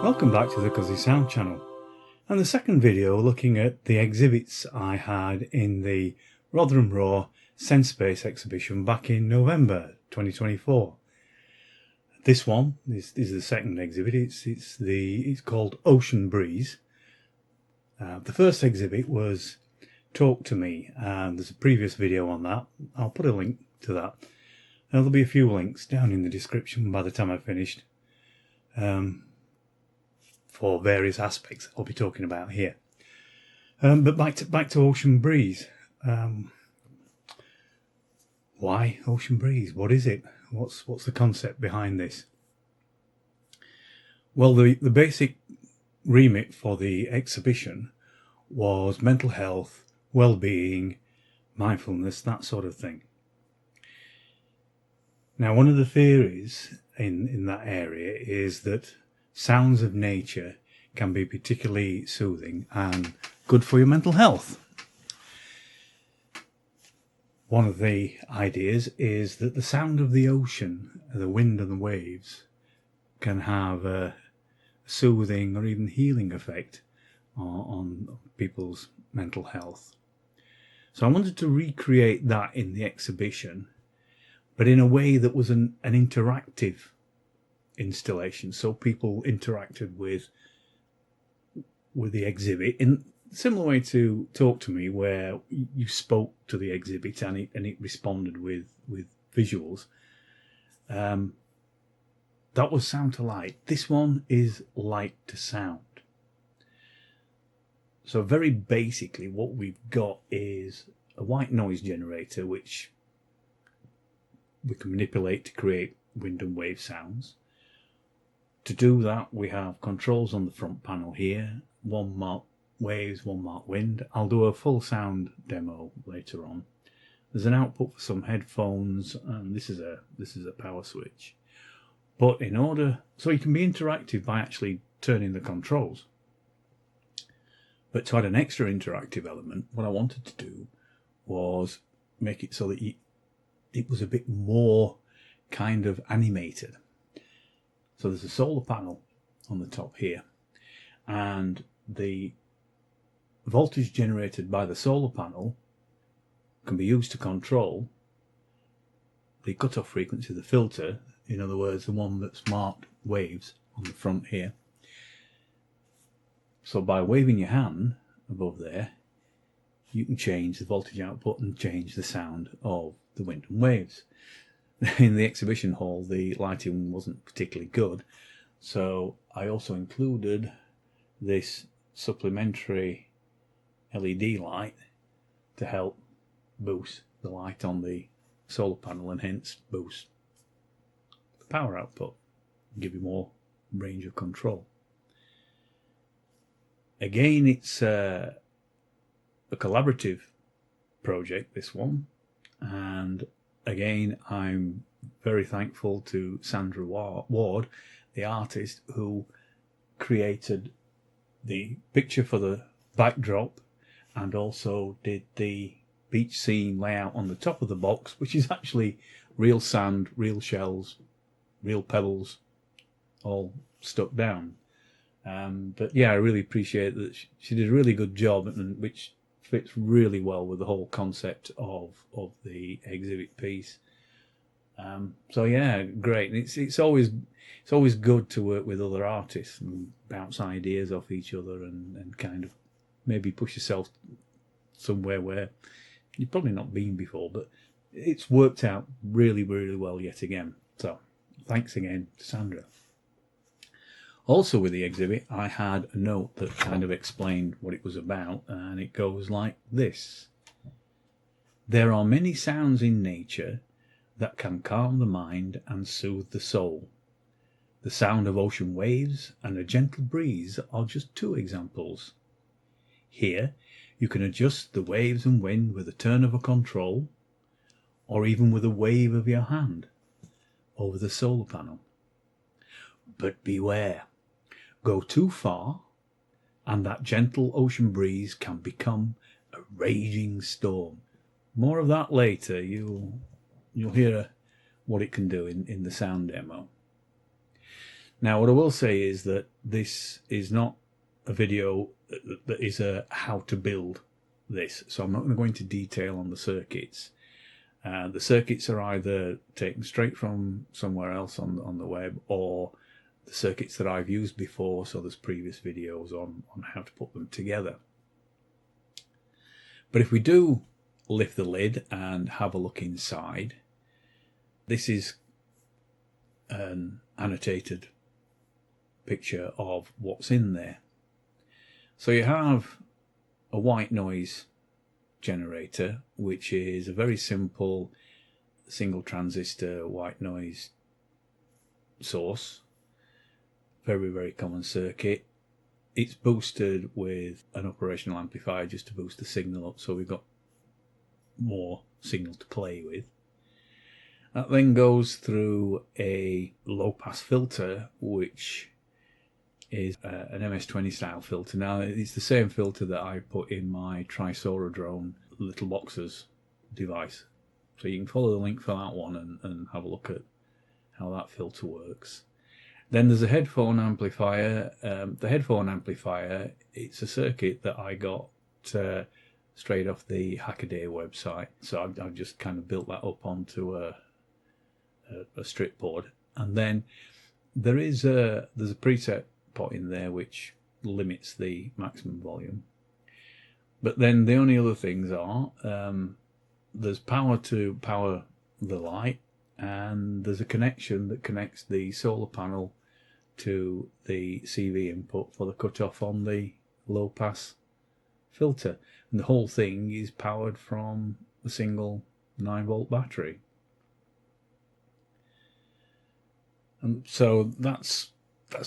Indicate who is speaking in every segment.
Speaker 1: Welcome back to the Cuzzy Sound channel, and the second video looking at the exhibits I had in the Rotherham Raw Senspace exhibition back in November 2024. This one is the second exhibit. It's called Ocean Breeze. The first exhibit was Talk to Me, and there's a previous video on that. I'll put a link to that. There'll be a few links down in the description by the time I've finished. For various aspects I'll be talking about here. But back to Ocean Breeze. Why Ocean Breeze? What is it? What's the concept behind this? Well, the basic remit for the exhibition was mental health, well-being, mindfulness, that sort of thing. Now, one of the theories in that area is that sounds of nature can be particularly soothing and good for your mental health. One of the ideas is that the sound of the ocean, the wind and the waves, can have a soothing or even healing effect on people's mental health. So I wanted to recreate that in the exhibition, but in a way that was an interactive installation, so people interacted with the exhibit in a similar way to Talk to Me, where you spoke to the exhibit and it responded with visuals. That was sound to light. This one is light to sound. So very basically what we've got is a white noise generator which we can manipulate to create wind and wave sounds. To do that, we have controls on the front panel here, one marked waves, one marked wind. I'll do a full sound demo later on. There's an output for some headphones, and this is a power switch. But so you can be interactive by actually turning the controls. But to add an extra interactive element, what I wanted to do was make it so that it was a bit more kind of animated. So there's a solar panel on the top here, and the voltage generated by the solar panel can be used to control the cutoff frequency of the filter, in other words, the one that's marked waves on the front here. So by waving your hand above there, you can change the voltage output and change the sound of the wind and waves. In the exhibition hall, the lighting wasn't particularly good, so I also included this supplementary LED light to help boost the light on the solar panel and hence boost the power output, give you more range of control. Again, it's a collaborative project, this one, and again, I'm very thankful to Sandra Ward, the artist who created the picture for the backdrop and also did the beach scene layout on the top of the box, which is actually real sand, real shells, real pebbles, all stuck down. But yeah, I really appreciate that she did a really good job, and which fits really well with the whole concept of the exhibit piece. So yeah, great. And it's always good to work with other artists and bounce ideas off each other and kind of maybe push yourself somewhere where you've probably not been before, but it's worked out really, really well yet again. So thanks again to Sandra. Also with the exhibit, I had a note that kind of explained what it was about, and it goes like this. There are many sounds in nature that can calm the mind and soothe the soul. The sound of ocean waves and a gentle breeze are just two examples. Here, you can adjust the waves and wind with a turn of a control, or even with a wave of your hand over the solar panel. But beware. Go too far, and that gentle ocean breeze can become a raging storm. More of that later. You'll hear what it can do in the sound demo. Now, what I will say is that this is not a video that is a how to build this, so I'm not going to go into detail on the circuits. The circuits are either taken straight from somewhere else on the web, or the circuits that I've used before, so there's previous videos on how to put them together. But if we do lift the lid and have a look inside, this is an annotated picture of what's in there. So you have a white noise generator, which is a very simple single transistor white noise source. Very, very common circuit. It's boosted with an operational amplifier just to boost the signal up, so we've got more signal to play with. That then goes through a low pass filter, which is an MS-20 style filter. Now, it's the same filter that I put in my Trisora drone little boxes device, so you can follow the link for that one and have a look at how that filter works. Then there's a headphone amplifier. The headphone amplifier, it's a circuit that I got straight off the Hackaday website, so I've just kind of built that up onto a strip board. And then there's a preset pot in there which limits the maximum volume. But then the only other things are there's power to power the light, and there's a connection that connects the solar panel to the CV input for the cutoff on the low pass filter, and the whole thing is powered from a single 9-volt battery. And so that's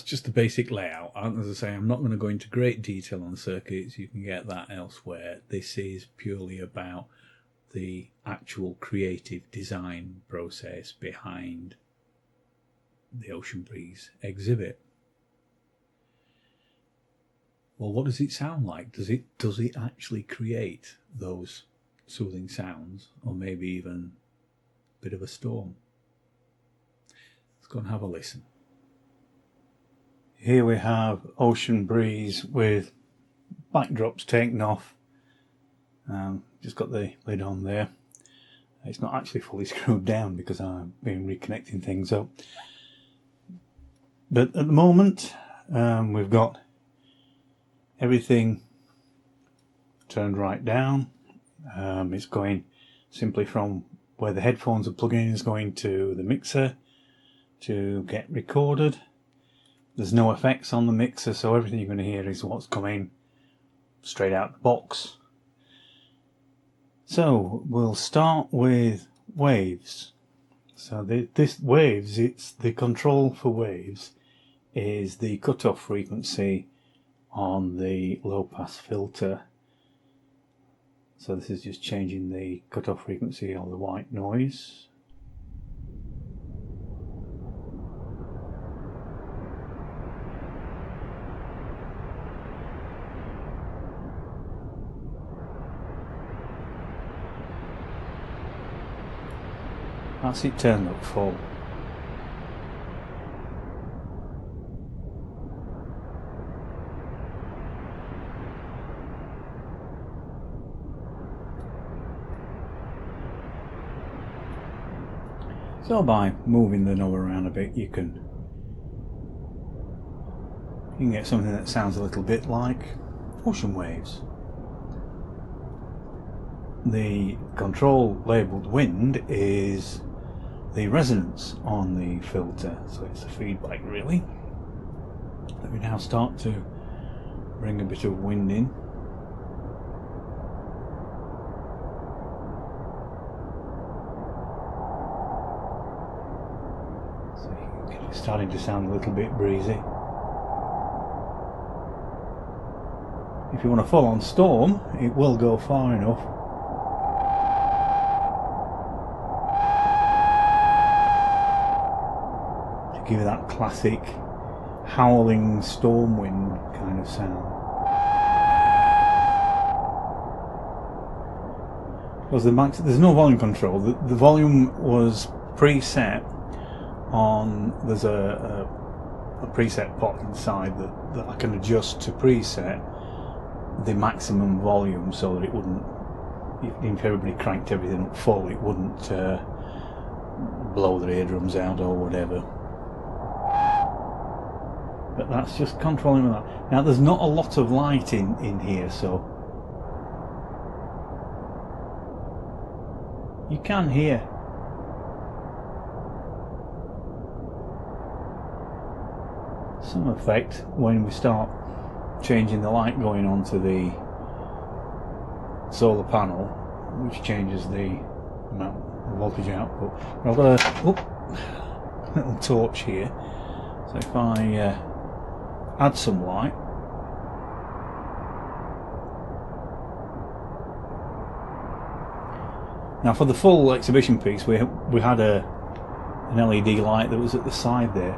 Speaker 1: just the basic layout. And as I say, I'm not going to go into great detail on the circuits. You can get that elsewhere. This is purely about the actual creative design process behind the Ocean Breeze exhibit. Well, what does it sound like? Does it actually create those soothing sounds, or maybe even a bit of a storm? Let's go and have a listen. Here we have Ocean Breeze with backdrops taken off. Just got the lid on there. It's not actually fully screwed down because I've been reconnecting things up. But at the moment, we've got everything turned right down. It's going simply from where the headphones are plugging in, is going to the mixer to get recorded. There's no effects on the mixer, so everything you're going to hear is what's coming straight out the box. So we'll start with waves. So this waves, it's the control for waves is the cutoff frequency on the low pass filter. So this is just changing the cutoff frequency of the white noise. That's it turned up full. So by moving the knob around a bit, you can get something that sounds a little bit like ocean waves. The control labelled wind is the resonance on the filter, so it's the feedback really. Let me now start to bring a bit of wind in. So you can get it starting to sound a little bit breezy. If you want a full-on storm, it will go far enough. Give you that classic howling storm wind kind of sound. Because there's no volume control. The volume was preset on, there's a a preset pot inside that I can adjust to preset the maximum volume so that it wouldn't, if everybody cranked everything up full, it wouldn't blow their eardrums out or whatever. But that's just controlling that. Now there's not a lot of light in here, so you can hear some effect when we start changing the light going onto the solar panel, which changes the amount of voltage output. I've got a little torch here, so if I add some light, now for the full exhibition piece we had an LED light that was at the side there,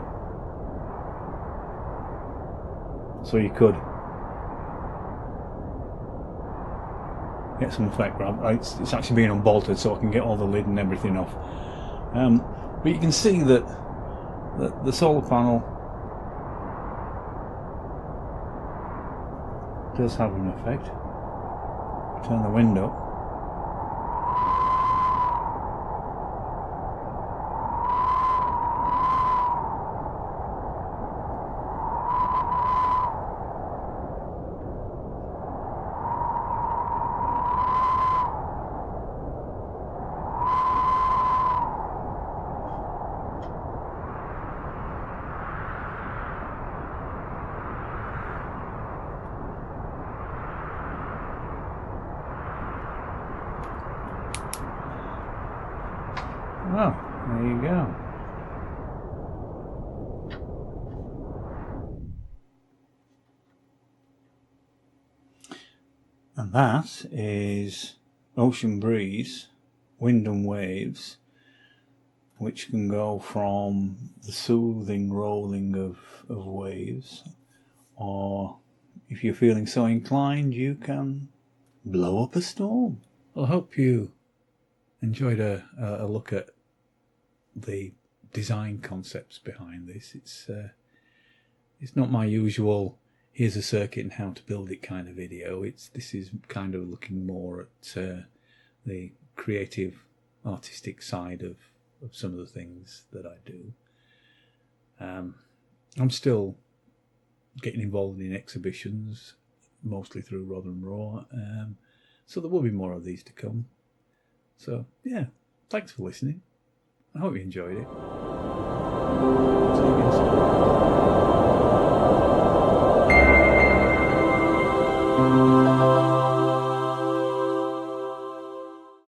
Speaker 1: so you could get some effect. It's actually being unbolted so I can get all the lid and everything off. But you can see that the solar panel does have an effect. Turn the window. Oh, there you go. And that is ocean breeze, wind and waves, which can go from the soothing rolling of waves, or if you're feeling so inclined, you can blow up a storm. Well, I hope you enjoyed a look at the design concepts behind this. It's not my usual here's a circuit and how to build it kind of video. This is kind of looking more at the creative, artistic side of some of the things that I do. I'm still getting involved in exhibitions, mostly through Rod and Raw, so there will be more of these to come. So yeah, thanks for listening. I hope you enjoyed it.